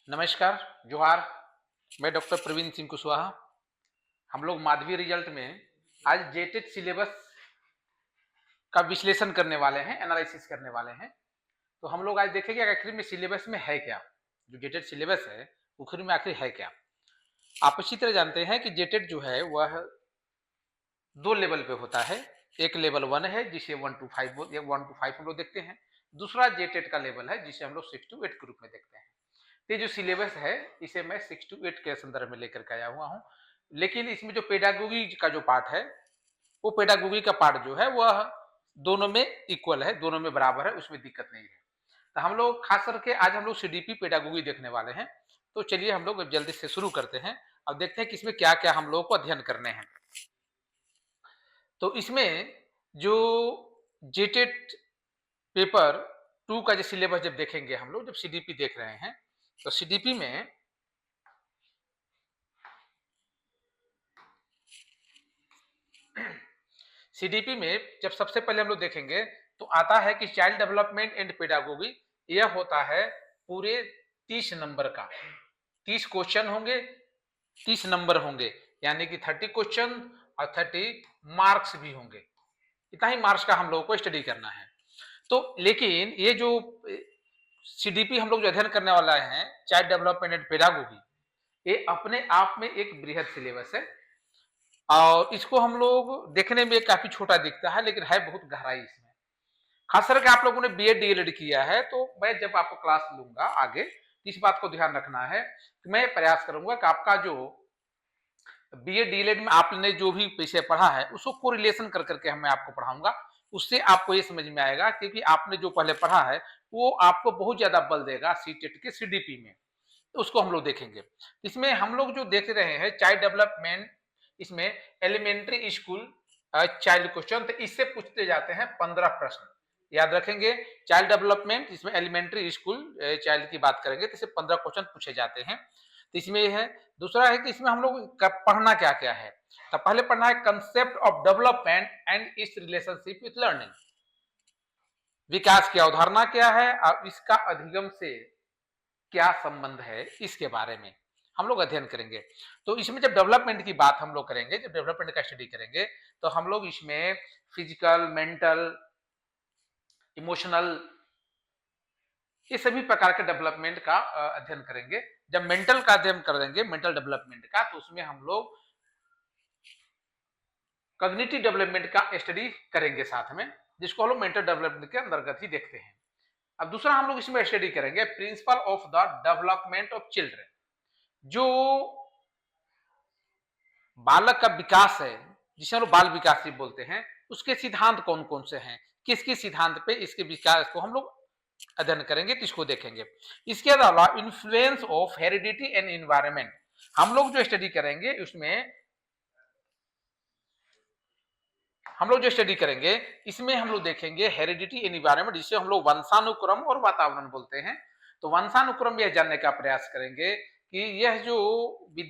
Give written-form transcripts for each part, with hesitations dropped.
नमस्कार, जोहार। मैं डॉक्टर प्रवीण सिंह कुशवाहा। हम लोग माध्यमिक रिजल्ट में आज जेटेट सिलेबस का विश्लेषण करने वाले हैं, एनालिसिस करने वाले हैं। तो हम लोग आज देखेंगे आखिर में सिलेबस में है क्या, जो जेटेट सिलेबस है आखिर में आखिर है क्या। आप अच्छी तरह जानते हैं कि जेटेट जो है वह दो लेवल पे होता है। एक लेवल 1 है जिसे 1 to 5 हम लोग देखते हैं। दूसरा जेटेट का लेवल है जिसे हम लोग 6 to 8 के रूप में देखते हैं। ये जो सिलेबस है इसे मैं 6 to 8 के संदर्भ में लेकर के आया हुआ हूँ। लेकिन इसमें जो पेडागोगी का जो पार्ट है, वो पेडागोगी का पार्ट जो है वह दोनों में इक्वल है, दोनों में बराबर है, उसमें दिक्कत नहीं है। तो हम लोग खास करके आज हम लोग सीडीपी पेडागोगी देखने वाले हैं। तो चलिए हम लोग जल्दी से शुरू करते हैं। अब देखते हैं कि इसमें क्या क्या हम लोगों को अध्ययन करने हैं। तो इसमें जो जेटेट पेपर 2 का जो सिलेबस जब देखेंगे हम लोग, जब सीडीपी देख रहे हैं, तो सीडीपी में सीडीपी में जब सबसे पहले हम लोग देखेंगे तो आता है कि चाइल्ड डेवलपमेंट एंड पेडागोगी। यह होता है पूरे 30 नंबर का। 30 क्वेश्चन होंगे, 30 नंबर होंगे, यानी कि 30 क्वेश्चन और 30 मार्क्स भी होंगे। इतना ही मार्क्स का हम लोगों को स्टडी करना है। तो लेकिन ये जो सीडीपी हम लोग जो अध्ययन करने वाला है, चाइल्ड डेवलपमेंट एंड पेडागोगी, ये अपने आप में एक बृहद सिलेबस है और इसको हम लोग देखने में काफी छोटा दिखता है, लेकिन है बहुत गहराई इसमें। खास करके आप लोगों ने बीएड डीएलएड किया है, तो मैं जब आपको क्लास लूंगा आगे, इस बात को ध्यान रखना है कि मैं प्रयास करूंगा कि आपका जो बीएड डीएलएड में आपने जो भी विषय पढ़ा है उसको कोरिलेशन कर करके मैं आपको पढ़ाऊंगा। उससे आपको ये समझ में आएगा, क्योंकि आपने जो पहले पढ़ा है वो आपको बहुत ज्यादा बल देगा सीटेट के सीडीपी में। तो उसको हम लोग देखेंगे। इसमें हम लोग जो देख रहे हैं चाइल्ड डेवलपमेंट, इसमें एलिमेंट्री स्कूल चाइल्ड क्वेश्चन, तो इससे पूछते जाते हैं 15 प्रश्न। याद रखेंगे, चाइल्ड डेवलपमेंट, इसमें एलिमेंट्री स्कूल चाइल्ड की बात करेंगे तो इससे 15 क्वेश्चन पूछे जाते हैं। तो इसमें यह है। दूसरा है कि इसमें हम लोग पढ़ना क्या क्या है। तो पहले पढ़ना है concept of development and its relationship with learning. विकास की अवधारणा क्या है और इसका अधिगम से क्या संबंध है, इसके बारे में हम लोग अध्ययन करेंगे। तो इसमें जब डेवलपमेंट की बात हम लोग करेंगे, जब डेवलपमेंट का स्टडी करेंगे, तो हम लोग इसमें फिजिकल, मेंटल, इमोशनल, ये सभी प्रकार के डेवलपमेंट का अध्ययन करेंगे। जब मेंटल का अध्ययन करेंगे, मेंटल डेवलपमेंट का, तो उसमें हम लोग कॉग्निटिव डेवलपमेंट का स्टडी करेंगे साथ में, जिसको हम लोग मेंटल डेवलपमेंट के अंतर्गत ही देखते हैं। अब दूसरा हम लोग इसमें स्टडी करेंगे principle of the development of children. जो बालक का विकास है, जिसे हम लोग बाल विकास भी बोलते हैं, उसके सिद्धांत कौन कौन से हैं, किस किस सिद्धांत पे इसके विकास को हम लोग अध्ययन करेंगे, तो इसको देखेंगे। इसके अलावा influence of heredity and environment हम लोग जो स्टडी करेंगे, उसमें हम लोग जो स्टडी करेंगे इसमें हम लोग देखेंगे हेरिडिटी एनवायरनमेंट, जिसे हम लोग वंशानुक्रम और वातावरण बोलते हैं। तो वंशानुक्रम यह जानने का प्रयास करेंगे कि यह जो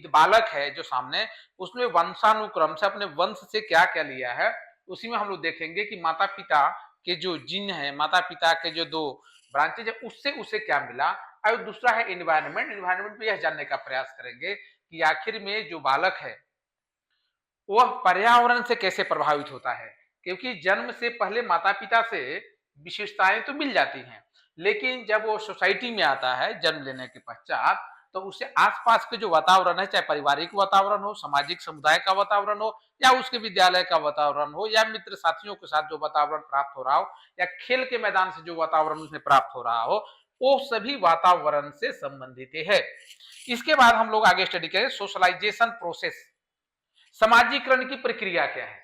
बालक है जो सामने, उसमें वंशानुक्रम से अपने वंश से क्या क्या लिया है। उसी में हम लोग देखेंगे कि माता पिता के जो जीन है, माता पिता के जो दो ब्रांचेज है, उससे उसे क्या मिला। और दूसरा है एनवायरनमेंट। एनवायरनमेंट में यह जानने का प्रयास करेंगे कि आखिर में जो बालक है वह पर्यावरण से कैसे प्रभावित होता है, क्योंकि जन्म से पहले माता पिता से विशेषताएं तो मिल जाती हैं, लेकिन जब वो सोसाइटी में आता है जन्म लेने के पश्चात, तो उसे आसपास के जो वातावरण है, चाहे पारिवारिक वातावरण हो, सामाजिक समुदाय का वातावरण हो, या उसके विद्यालय का वातावरण हो, या मित्र साथियों के साथ जो वातावरण प्राप्त हो रहा हो, या खेल के मैदान से जो वातावरण उसमें प्राप्त हो रहा हो, वो सभी वातावरण से संबंधित है। इसके बाद हम लोग आगे स्टडी करें सोशलाइजेशन प्रोसेस, समाजीकरण की प्रक्रिया क्या है,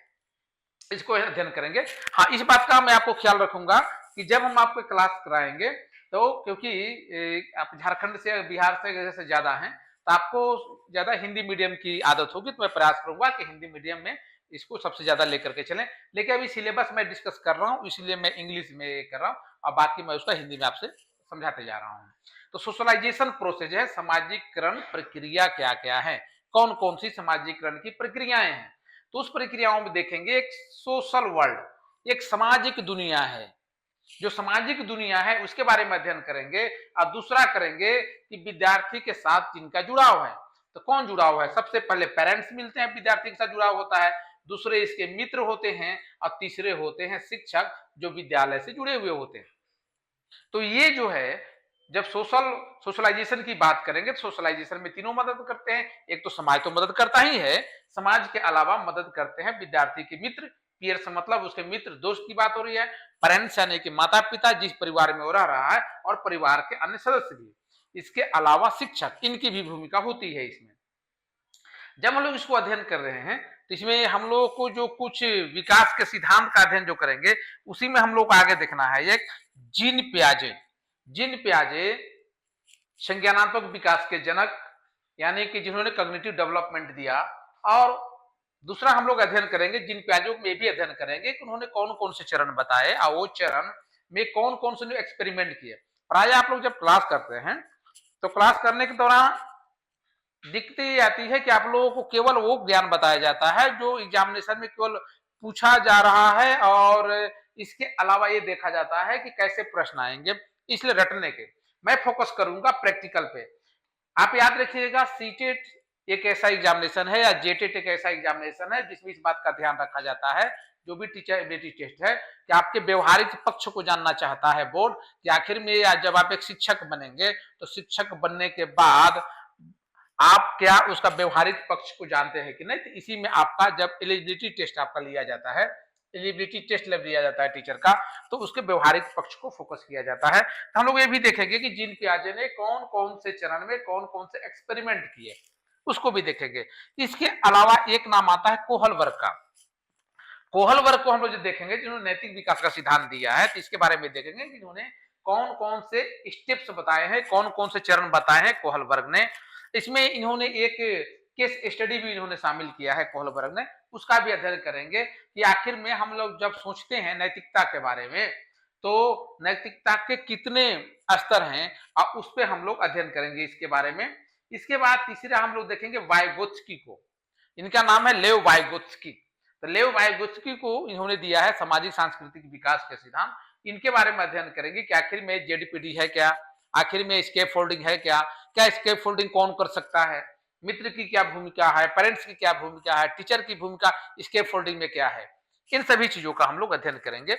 इसको अध्ययन करेंगे। हाँ, इस बात का मैं आपको ख्याल रखूंगा कि जब हम आपको क्लास कराएंगे, तो क्योंकि आप झारखंड से, बिहार से जैसे ज्यादा हैं, तो आपको ज्यादा हिंदी मीडियम की आदत होगी, तो मैं प्रयास करूंगा कि हिंदी मीडियम में इसको सबसे ज्यादा लेकर के चलें। लेकिन अभी सिलेबस मैं डिस्कस कर रहा हूँ, इसलिए मैं इंग्लिश में कर रहा हूँ और बाकी मैं उसका हिंदी में आपसे समझाते जा रहा हूँ। तो सोशलाइजेशन प्रोसेस है, सामाजिकरण प्रक्रिया क्या क्या है, कौन कौन सी सामाजिकरण की प्रक्रियाएं हैं। तो उस प्रक्रियाओं में देखेंगे एक सोशल वर्ल्ड, एक सामाजिक दुनिया है, जो सामाजिक दुनिया है उसके बारे में अध्ययन करेंगे, और दूसरा करेंगे कि विद्यार्थी के साथ जिनका जुड़ाव है। तो कौन जुड़ाव है? सबसे पहले पेरेंट्स मिलते हैं, विद्यार्थी के साथ जुड़ाव होता है, दूसरे इसके मित्र होते हैं, और तीसरे होते हैं शिक्षक जो विद्यालय से जुड़े हुए होते हैं। तो ये जो है, जब सोशलाइजेशन की बात करेंगे तो सोशलाइजेशन में तीनों मदद करते हैं। एक तो समाज तो मदद करता ही है, समाज के अलावा मदद करते हैं विद्यार्थी के मित्र। पीयर्स मतलब उसके मित्र, दोस्त की बात हो रही है। पेरेंट्स यानी कि माता पिता जिस परिवार में वो रह रहा है, और परिवार के अन्य सदस्य भी। इसके अलावा शिक्षक, इनकी भी भूमिका होती है इसमें। जब हम लोग इसको अध्ययन कर रहे हैं तो इसमें हम लोग को जो कुछ विकास के सिद्धांत का अध्ययन जो करेंगे, उसी में हम लोग को आगे देखना है। एक जीन पियाजे, जीन पियाजे संज्ञानात्मक विकास के जनक, यानी कि जिन्होंने कॉग्निटिव डेवलपमेंट दिया। और दूसरा हम लोग अध्ययन करेंगे, जीन पियाजे में भी अध्ययन करेंगे कि उन्होंने कौन कौन से चरण बताए, और वो चरण में कौन कौन से एक्सपेरिमेंट किए। प्राय आप लोग जब क्लास करते हैं तो क्लास करने के दौरान दिक्कत ये आती है कि आप लोगों को केवल वो ज्ञान बताया जाता है जो एग्जामिनेशन में केवल पूछा जा रहा है, और इसके अलावा ये देखा जाता है कि कैसे प्रश्न आएंगे। इसलिए रटने के मैं फोकस करूंगा प्रैक्टिकल पे। आप याद रखिएगा, सीटेट एक ऐसा एग्जामिनेशन है, या जेटेट एक ऐसा एग्जामिनेशन है जिसमें इस बात का ध्यान रखा जाता है, जो भी टीचर एबिलिटी टेस्ट है, कि आपके व्यवहारिक पक्ष को जानना चाहता है बोर्ड, कि आखिर में या जब आप एक शिक्षक बनेंगे तो शिक्षक बनने के बाद आप क्या उसका व्यवहारिक पक्ष को जानते हैं कि नहीं। तो इसी में आपका जब एलिजिबिलिटी टेस्ट आपका लिया जाता है, एलिजिबिलिटी टेस्ट जब लिया जाता है टीचर का, तो उसके व्यवहारिक पक्ष को फोकस किया जाता है। तो हम लोग ये भी देखेंगे कि जीन पियाजे ने कौन कौन से चरण में कौन कौन से एक्सपेरिमेंट किए, उसको भी देखेंगे। इसके अलावा एक नाम आता है कोहल वर्ग का। कोहल वर्ग को हम लोग जो देखेंगे, जिन्होंने नैतिक विकास का सिद्धांत दिया है, तो इसके बारे में देखेंगे कि इन्होंने कौन कौन से स्टेप्स बताए हैं, कौन कौन से चरण बताए हैं कोहल वर्ग ने। इसमें इन्होंने एक केस स्टडी भी इन्होंने शामिल किया है कोहल वर्ग ने, उसका भी अध्ययन करेंगे कि आखिर में हम लोग जब सोचते हैं नैतिकता के बारे में, तो नैतिकता के कितने स्तर हैं, और उस पर हम लोग अध्ययन करेंगे इसके बारे में। इसके बाद तीसरा हम लोग देखेंगे वाइगोत्स्की को। इनका नाम है लेव वाइगोत्स्की। तो लेव वाइगोत्स्की को इन्होंने दिया है सामाजिक सांस्कृतिक विकास के सिद्धांत। इनके बारे में अध्ययन करेंगे कि आखिर में जेडपीडी है क्या, आखिर में स्केप फोल्डिंग है क्या स्केप फोल्डिंग कौन कर सकता है, मित्र की क्या भूमिका है, पेरेंट्स की क्या भूमिका है, टीचर की भूमिका स्केप फोल्डिंग में क्या है। इन सभी चीजों का हम लोग अध्ययन करेंगे।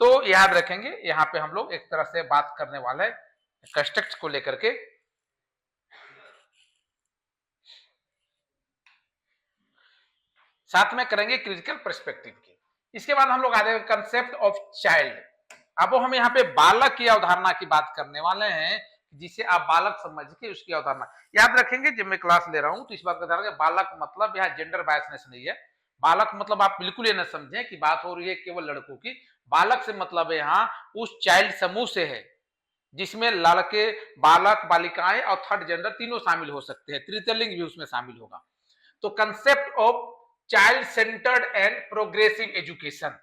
तो याद रखेंगे, यहाँ पे हम लोग एक तरह से बात करने वाले हैं कंस्ट्रक्ट को लेकर के। साथ में करेंगे क्रिटिकल पर्सपेक्टिव की। इसके बाद हम लोग आ जाएंगे कंसेप्ट ऑफ चाइल्ड। अब हम यहाँ पे बालक की अवधारणा की बात करने वाले हैं, जिसे आप बालक समझ के उसकी अवधारणा याद रखेंगे। जब मैं क्लास ले रहा हूं तो इस बात का ध्यान रखें, बालक मतलब यहाँ जेंडर बायसनेस नहीं है। बालक मतलब आप बिल्कुल ये न समझें कि बात हो रही है केवल लड़कों की। बालक से मतलब यहाँ उस चाइल्ड समूह से है जिसमें लड़के, बालक, बालिकाएं और थर्ड जेंडर तीनों शामिल हो सकते हैं, तृतीय लिंग भी उसमें शामिल होगा। तो concept of child centred and progressive education.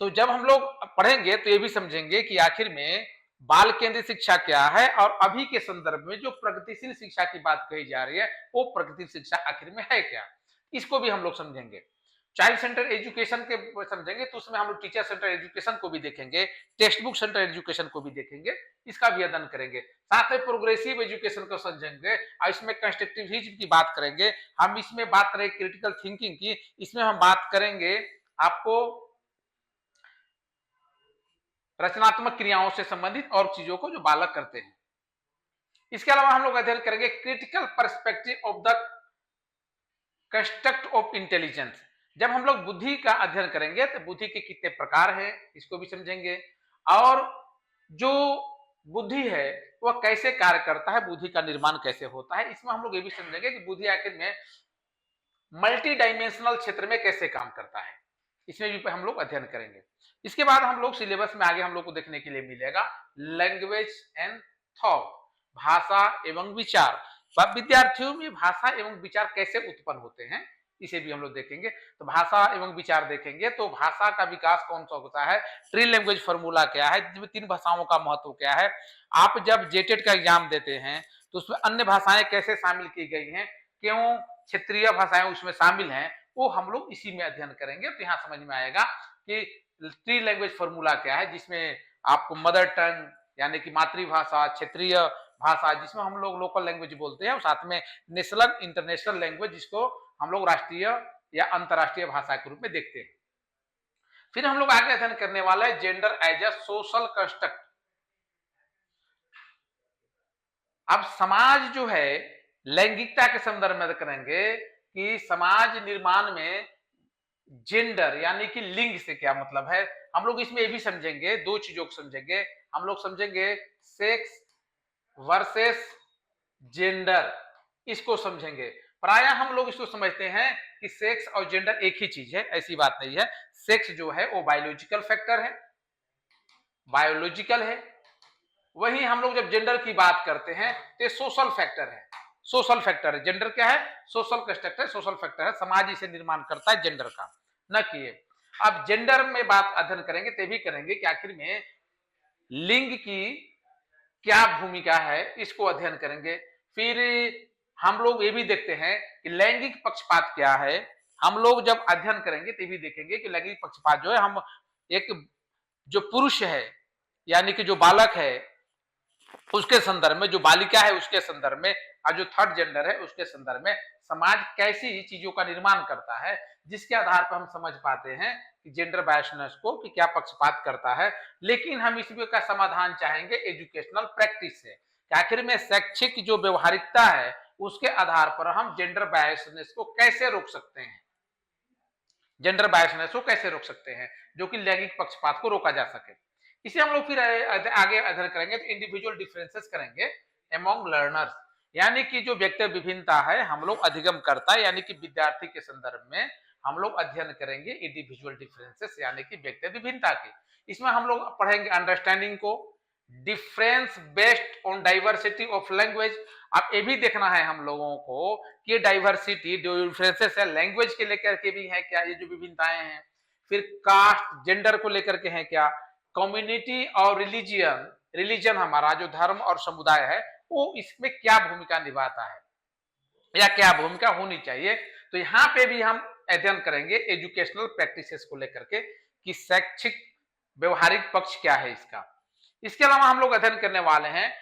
तो जब हम लोग पढ़ेंगे तो ये भी समझेंगे कि आखिर में बाल केंद्रित शिक्षा क्या है, और अभी के संदर्भ में जो प्रगतिशील शिक्षा की बात कही जा रही है, वो प्रगतिशील शिक्षा आखिर में है क्या, इसको भी हम लोग समझेंगे। चाइल्ड सेंटर एजुकेशन के समझेंगे तो उसमें हम लोग टीचर सेंटर एजुकेशन को भी देखेंगे, टेक्स्ट बुक सेंटर एजुकेशन को भी देखेंगे, इसका भी अध्ययन करेंगे। साथ में प्रोग्रेसिव एजुकेशन को समझेंगे, और इसमें कंस्ट्रक्टिविज्म की बात करेंगे। हम इसमें बात करेंगे क्रिटिकल थिंकिंग की, इसमें हम बात करेंगे आपको रचनात्मक क्रियाओं से संबंधित और चीजों को जो बालक करते हैं। इसके अलावा हम लोग अध्ययन करेंगे critical perspective of the construct of intelligence. जब हम लोग बुद्धि का अध्ययन करेंगे तो बुद्धि के कितने प्रकार हैं, इसको भी समझेंगे, और जो बुद्धि है वह कैसे कार्य करता है, बुद्धि का निर्माण कैसे होता है। इसमें हम लोग ये भी समझेंगे कि बुद्धि आखिर में मल्टी डायमेंशनल क्षेत्र में कैसे काम करता है, इसमें भी हम लोग अध्ययन करेंगे। इसके बाद हम लोग सिलेबस में आगे हम लोग को देखने के लिए मिलेगा लैंग्वेज एंड थॉट, भाषा एवं विचार। विद्यार्थियों में भाषा एवं विचार कैसे उत्पन्न होते हैं, इसे भी हम लोग देखेंगे। तो भाषा एवं विचार देखेंगे, तो भाषा का विकास कौन सा होता है, ट्री लैंग्वेज फॉर्मूला क्या है, जिसमें 3 भाषाओं का महत्व क्या है। आप जब जेटेट का एग्जाम देते हैं तो उसमें अन्य भाषाएं कैसे शामिल की गई हैं, क्यों क्षेत्रीय भाषाएं उसमें शामिल हैं, वो हम लोग इसी में अध्ययन करेंगे। तो यहाँ समझ में आएगा कि ट्री लैंग्वेज फॉर्मूला क्या है, जिसमें आपको मदर टंग यानी कि मातृभाषा, क्षेत्रीय भाषा जिसमें हम लोग लोकल लैंग्वेज बोलते हैं, और साथ में नेशनल इंटरनेशनल लैंग्वेज जिसको हम लोग राष्ट्रीय या अंतर्राष्ट्रीय भाषा के रूप में देखते हैं। फिर हम लोग आगे अध्ययन करने वाला है gender as a social construct. अब समाज जो है लैंगिकता के संदर्भ में करेंगे कि समाज निर्माण में जेंडर यानी कि लिंग से क्या मतलब है। हम लोग इसमें ये भी समझेंगे, दो चीजों को समझेंगे। हम लोग समझेंगे सेक्स वर्सेस जेंडर, इसको समझेंगे। प्रायः हम लोग इसको समझते हैं कि सेक्स और जेंडर एक ही चीज है, ऐसी बात नहीं है। सेक्स जो है वो बायोलॉजिकल फैक्टर है, बायोलॉजिकल है। वहीं हम लोग जब जेंडर की बात करते हैं तो सोशल फैक्टर है, सोशल फैक्टर है। जेंडर क्या है? सोशल कंस्ट्रक्ट है, सोशल फैक्टर है। समाज इसे निर्माण करता है जेंडर का, न कि ये। अब जेंडर में बात अध्ययन करेंगे तो भी करेंगे कि आखिर में लिंग की क्या भूमिका है, इसको अध्ययन करेंगे। फिर हम लोग ये भी देखते हैं कि लैंगिक पक्षपात क्या है। हम लोग जब अध्ययन करेंगे तो भी देखेंगे कि लैंगिक पक्षपात जो है, हम एक जो पुरुष है यानी कि जो बालक है उसके संदर्भ में, जो बालिका है उसके संदर्भ में, और जो थर्ड जेंडर है उसके संदर्भ में समाज कैसी चीजों का निर्माण करता है, जिसके आधार पर हम समझ पाते हैं कि जेंडर बायसनेस को कि क्या पक्षपात करता है। लेकिन हम इसमें का समाधान चाहेंगे एजुकेशनल प्रैक्टिस से, कि आखिर में शैक्षिक जो व्यवहारिकता है उसके आधार पर हम जेंडर बायसनेस को कैसे रोक सकते हैं, जेंडर बायसनेस को कैसे रोक सकते हैं, जो कि लैंगिक पक्षपात को रोका जा सके। इसे हम लोग फिर आगे अध्ययन करेंगे तो इंडिविजुअल डिफरेंसेस करेंगे अमंग लर्नर्स, यानी कि जो व्यक्ति विभिन्नता है हम लोग अधिगम करता है, यानी कि विद्यार्थी के संदर्भ में हम लोग अध्ययन करेंगे इंडिविजुअल डिफरेंसेस यानी कि व्यक्ति विभिन्नता की। इसमें हम लोग पढ़ेंगे अंडरस्टैंडिंग को, difference based on diversity of language. अब ये भी देखना है हम लोगों को कि डाइवर्सिटी डिफरेंसेस है लैंग्वेज के लेकर के भी है क्या, ये जो विभिन्नताएं हैं। फिर कास्ट जेंडर को लेकर के हैं क्या, कम्युनिटी और रिलीजियन, रिलीजन हमारा जो धर्म और समुदाय है वो इसमें क्या भूमिका निभाता है या क्या भूमिका होनी चाहिए। तो यहाँ पे भी हम अध्ययन करेंगे एजुकेशनल प्रैक्टिसेस को लेकर के कि शैक्षिक व्यवहारिक पक्ष क्या है इसका। इसके अलावा हम लोग अध्ययन करने वाले हैं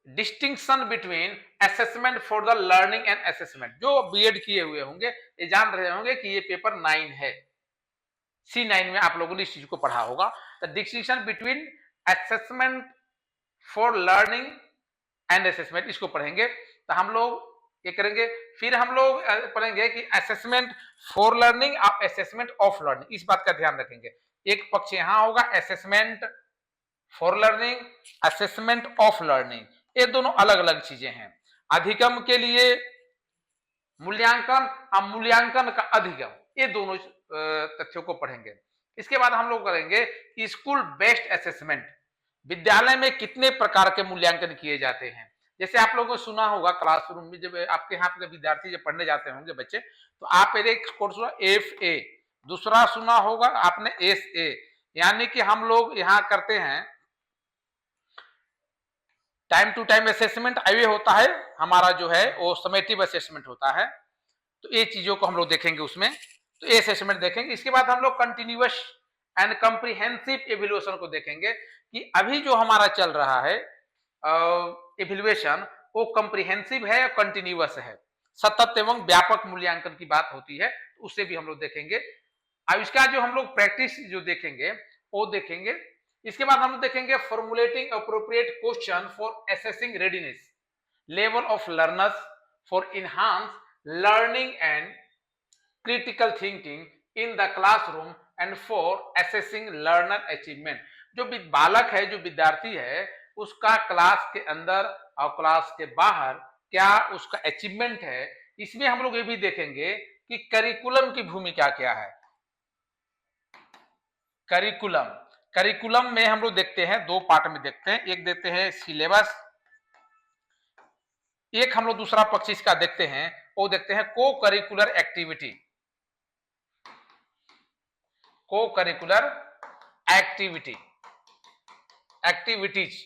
distinction between assessment for the learning and assessment. जो बीएड किए हुए होंगे ये जान रहे होंगे कि ये पेपर 9 है, C9 में आप लोगों ने इस चीज को पढ़ा होगा। The distinction between assessment for learning and assessment, इसको पढ़ेंगे। तो हम लोग ये करेंगे। फिर हम लोग पढ़ेंगे कि असेसमेंट फॉर लर्निंग और असेसमेंट ऑफ लर्निंग, इस बात का ध्यान रखेंगे। एक पक्ष यहां होगा assessment for learning, assessment of learning, ये दोनों अलग अलग चीजें हैं। अधिगम के लिए मूल्यांकन और मूल्यांकन का अधिगम, ये दोनों तथ्यों को पढ़ेंगे। इसके बाद हम लोग करेंगे स्कूल बेस्ड असेसमेंट, विद्यालय में कितने प्रकार के मूल्यांकन किए जाते हैं। जैसे आप लोगों ने सुना होगा क्लासरूम में, जब आपके यहाँ पे विद्यार्थी जब पढ़ने जाते होंगे बच्चे, तो आप एक कोर्स FA, दूसरा सुना होगा आपने SA, यानी कि हम लोग यहाँ करते हैं टाइम टू टाइम असेसमेंट, ये होता है हमारा जो है वो समेटिव असेसमेंट होता है। तो ये चीजों को हम लोग देखेंगे उसमें, तो ये असेसमेंट देखेंगे। इसके बाद हम लोग कंटिन्यूअस एंड कॉम्प्रिहेंसिव एवेल्युएशन को देखेंगे कि अभी जो हमारा चल रहा है एवेल्युएशन वो कॉम्प्रिहेंसिव है या कंटिन्यूअस है, सतत एवं व्यापक मूल्यांकन की बात होती है, तो उससे भी हम लोग देखेंगे। अब इसका जो हम लोग प्रैक्टिस जो देखेंगे वो देखेंगे। इसके बाद हम लोग देखेंगे formulating appropriate question for assessing readiness level of learners for enhance learning and critical thinking in the classroom and for assessing learner achievement. जो बालक है, जो विद्यार्थी है, उसका क्लास के अंदर और क्लास के बाहर क्या उसका अचीवमेंट है। इसमें हम लोग ये भी देखेंगे कि करिकुलम की भूमिका क्या है। करिकुलम, करिकुलम में हम लोग देखते हैं दो पार्ट में देखते हैं, एक देखते हैं सिलेबस, एक हम लोग दूसरा पक्ष इसका देखते हैं वो देखते हैं को करिकुलर एक्टिविटी, को करिकुलर एक्टिविटी, एक्टिविटीज,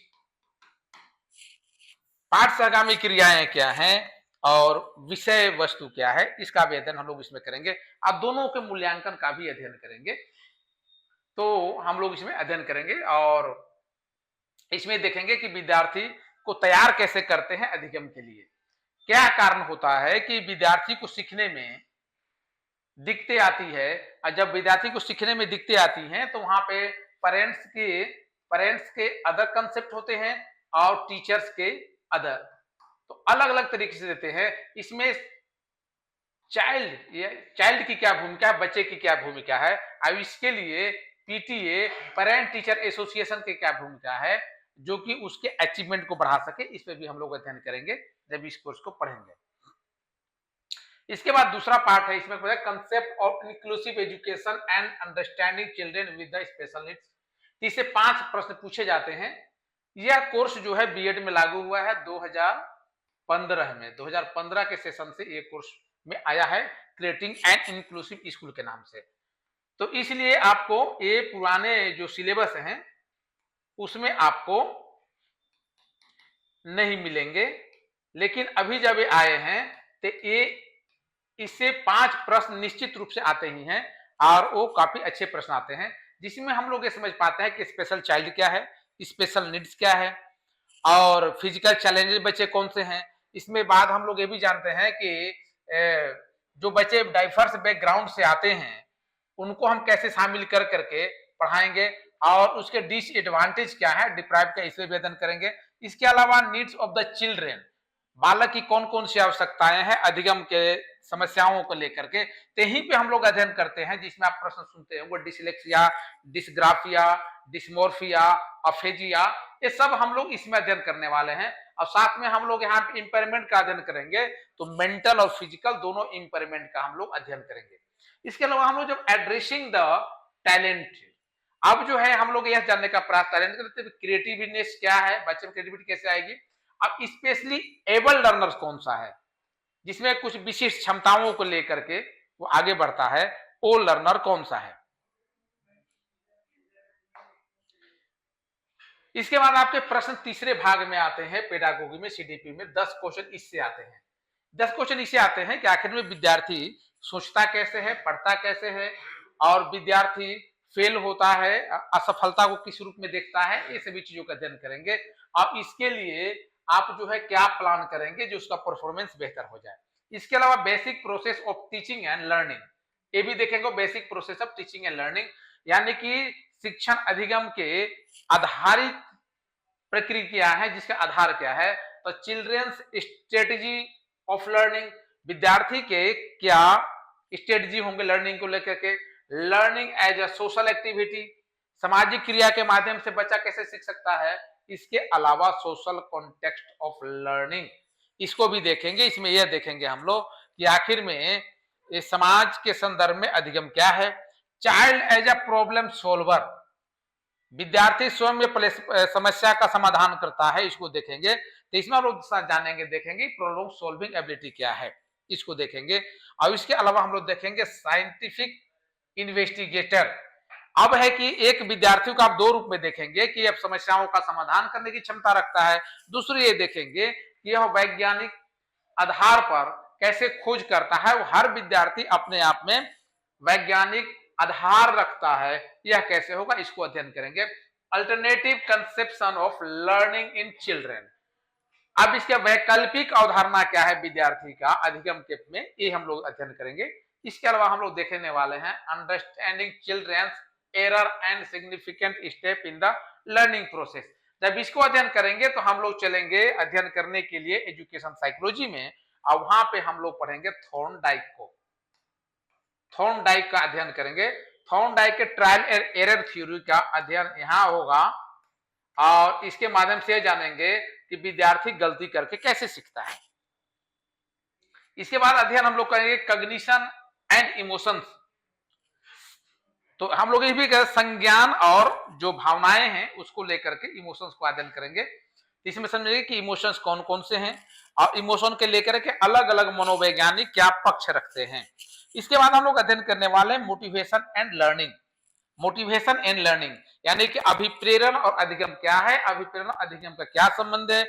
पाठ सहगामी क्रियाएं क्या हैं और विषय वस्तु क्या है, इसका भी अध्ययन हम लोग इसमें करेंगे। अब दोनों के मूल्यांकन का भी अध्ययन करेंगे। तो हम लोग इसमें अध्ययन करेंगे और इसमें देखेंगे कि विद्यार्थी को तैयार कैसे करते हैं अधिगम के लिए। क्या कारण होता है कि विद्यार्थी को सीखने में दिक्कतें आती है, और जब विद्यार्थी को सीखने में दिक्कतें आती हैं तो वहां पे पेरेंट्स के अदर कंसेप्ट होते हैं और टीचर्स के अदर, तो अलग अलग तरीके से देते हैं। इसमें चाइल्ड की क्या भूमिका है, बच्चे की क्या भूमिका है, अब इसके लिए पीटीए पेरेंट टीचर एसोसिएशन की क्या भूमिका है जो कि उसके अचीवमेंट को बढ़ा सके, इस पे भी हम लोग अध्ययन करेंगे जब इस कोर्स को पढ़ेंगे। इसके बाद दूसरा पार्ट है, इसमें concept of inclusive education and understanding children with the special needs. इससे 5 प्रश्न पूछे जाते हैं। यह कोर्स जो है बीएड में लागू हुआ है 2015 में, 2015 के सेशन से ये कोर्स में आया है, क्रिएटिंग एन इंक्लूसिव स्कूल के नाम से। तो इसलिए आपको ये पुराने जो सिलेबस हैं उसमें आपको नहीं मिलेंगे, लेकिन अभी जब ये आए हैं तो ये इससे 5 प्रश्न निश्चित रूप से आते ही हैं और वो काफी अच्छे प्रश्न आते हैं, जिसमें हम लोग ये समझ पाते हैं कि स्पेशल चाइल्ड क्या है, स्पेशल नीड्स क्या है और फिजिकल चैलेंजेस बच्चे कौन से हैं। इसमें बाद हम लोग ये भी जानते हैं कि जो बच्चे डाइवर्स बैकग्राउंड से आते हैं उनको हम कैसे शामिल कर करके पढ़ाएंगे और उसके डिसएडवांटेज क्या है, डिप्राइव का, इसे भी अध्ययन करेंगे। इसके अलावा नीड्स ऑफ द चिल्ड्रेन, बालक की कौन कौन सी आवश्यकताएं हैं अधिगम के समस्याओं को लेकर के, यहीं पे हम लोग अध्ययन करते हैं, जिसमें आप प्रश्न सुनते हैं वो डिसलेक्सिया, डिसग्राफिया, डिस्मोर्फिया, अफेजिया, ये सब हम लोग इसमें अध्ययन करने वाले हैं। और साथ में हम लोग यहाँ पे इंपेयरमेंट का अध्ययन करेंगे, तो मेंटल और फिजिकल दोनों इंपेयरमेंट का हम लोग अध्ययन करेंगे। इसके अलावा हम लोग जब एड्रेसिंग द टैलेंट, अब जो है हम लोग यह जानने का प्रयास टैलेंट करते हैं क्रिएटिवनेस क्या है, बच्चे में क्रिएटिविटी कैसे आएगी। अब स्पेशली एबल लर्नर्स कौन सा है जिसमें कुछ विशिष्ट क्षमताओं को लेकर के वो आगे बढ़ता है, वो लर्नर कौन सा है। इसके बाद आपके प्रश्न तीसरे भाग में आते हैं, पेडागोगी में सीडीपी में 10 क्वेश्चन इससे आते हैं। 10 क्वेश्चन इससे आते हैं कि आखिर में विद्यार्थी सोचता कैसे है, पढ़ता कैसे है और विद्यार्थी फेल होता है, असफलता को किस रूप में देखता है, ये सभी चीजों का अध्ययन करेंगे। अब इसके लिए आप जो है क्या प्लान करेंगे जो उसका परफॉर्मेंस बेहतर हो जाए। इसके अलावा basic process of teaching and learning, ये भी देखेंगे, basic process of teaching and learning, यानी कि शिक्षण अधिगम के आधारित प्रक्रिया है, जिसका आधार क्या है, तो चिल्ड्रंस स्ट्रेटेजी ऑफ लर्निंग, विद्यार्थी के क्या स्ट्रेटेजी होंगे लर्निंग को लेकर के, learning as a social activity, सामाजिक क्रिया के माध्यम से बच्चा कैसे सीख सकता है। इसके अलावा सोशल कॉन्टेक्स्ट ऑफ लर्निंग, इसको भी देखेंगे। इसमें यह देखेंगे हम लोग कि आखिर में ये समाज के संदर्भ में अधिगम क्या है। Child as a problem solver, विद्यार्थी स्वयं में समस्या का समाधान करता है, इसको देखेंगे। तो इसमें हम लोग जानेंगे, देखेंगे प्रॉब्लम सॉल्विंग एबिलिटी क्या है, इसको देखेंगे। और इसके अलावा हम लोग देखेंगे साइंटिफिक इन्वेस्टिगेटर। अब है कि एक विद्यार्थी को आप 2 रूप में देखेंगे कि अब समस्याओं का समाधान करने की क्षमता रखता है, दूसरी ये देखेंगे कि यह वैज्ञानिक आधार पर कैसे खोज करता है। वो हर विद्यार्थी अपने आप में वैज्ञानिक आधार रखता है, यह कैसे होगा, इसको अध्ययन करेंगे। Alternative conception of learning in children, अब इसका वैकल्पिक अवधारणा क्या है विद्यार्थी का अधिगम के में, ये हम लोग अध्ययन करेंगे। इसके अलावा हम लोग देखने वाले हैं understanding children's error and significant step in the learning process. जब इसको अध्ययन करेंगे तो हम लोग चलेंगे अध्ययन करने के लिए एजुकेशन साइकोलॉजी में, और वहां पे हम लोग पढ़ेंगे थॉर्नडाइक को, थॉर्नडाइक का अध्ययन करेंगे। थॉर्नडाइक के ट्रायल एरर थ्योरी का अध्ययन यहाँ होगा और इसके माध्यम से जानेंगे कि विद्यार्थी गलती करके कैसे सीखता है। इसके बाद अध्ययन हम लोग करेंगे कॉग्निशन एंड इमोशंस, तो हम लोग ये भी संज्ञान और जो भावनाएं हैं उसको लेकर के इमोशंस को अध्ययन करेंगे। इसमें समझेंगे कि इमोशंस कौन कौन से हैं और इमोशन के लेकर के अलग अलग मनोवैज्ञानिक क्या पक्ष रखते हैं। इसके बाद हम लोग अध्ययन करने वाले हैं motivation and learning. Motivation and learning यानी कि अभिप्रेरण और अधिगम क्या है, अभिप्रेरण अधिगम का क्या संबंध है।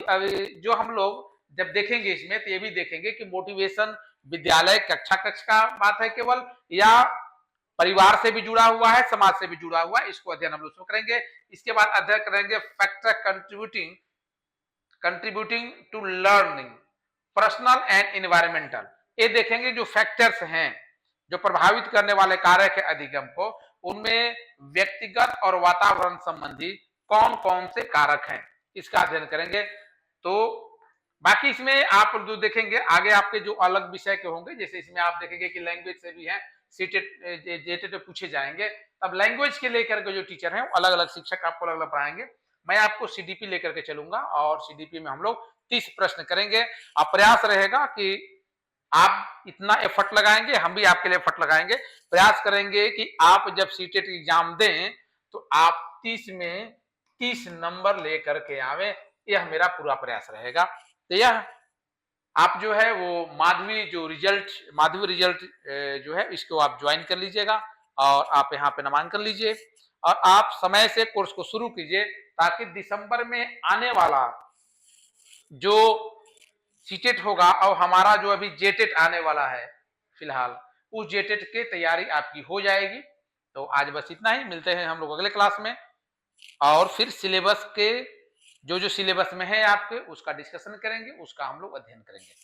अभी जो हम लोग जब देखेंगे इसमें तो ये भी देखेंगे कि मोटिवेशन विद्यालय कक्षा का बात है केवल, या परिवार से भी जुड़ा हुआ है, समाज से भी जुड़ा हुआ है, इसको अध्ययन हम लोग उसमें करेंगे। इसके बाद अध्ययन करेंगे factor contributing to learning, personal and environmental. ये देखेंगे जो फैक्टर्स हैं जो प्रभावित करने वाले कारक है अधिगम को, उनमें व्यक्तिगत और वातावरण संबंधी कौन कौन से कारक हैं, इसका अध्ययन करेंगे। तो बाकी इसमें आप जो देखेंगे आगे आपके जो अलग विषय के होंगे, जैसे इसमें आप देखेंगे कि लैंग्वेज से भी हैं, सीटेट जेटेट पूछे जाएंगे, तब लैंग्वेज के लेकर के जो टीचर हैं वो अलग अलग शिक्षक आपको अलग अलग पढ़ाएंगे। मैं आपको सीडीपी लेकर के चलूंगा और सीडीपी में हम लोग 30 प्रश्न करेंगे। अब प्रयास रहेगा कि आप इतना एफर्ट लगाएंगे, हम भी आपके लिए एफर्ट लगाएंगे, प्रयास करेंगे कि आप जब सीटेट एग्जाम दें तो आप 30 में 30 नंबर लेकर के आवे, यह मेरा पूरा प्रयास रहेगा। तो यह आप जो है वो माधवी रिजल्ट जो है इसको आप ज्वाइन कर लीजिएगा और आप यहाँ पे नामांकन लीजिए और आप समय से कोर्स को शुरू कीजिए, ताकि दिसंबर में आने वाला जो सीटेट होगा और हमारा जो अभी जेटेट आने वाला है फिलहाल, उस जेटेट की तैयारी आपकी हो जाएगी। तो आज बस इतना ही, मिलते हैं हम लोग अगले क्लास में और फिर सिलेबस के जो सिलेबस में है आपके उसका डिस्कशन करेंगे, उसका हम लोग अध्ययन करेंगे।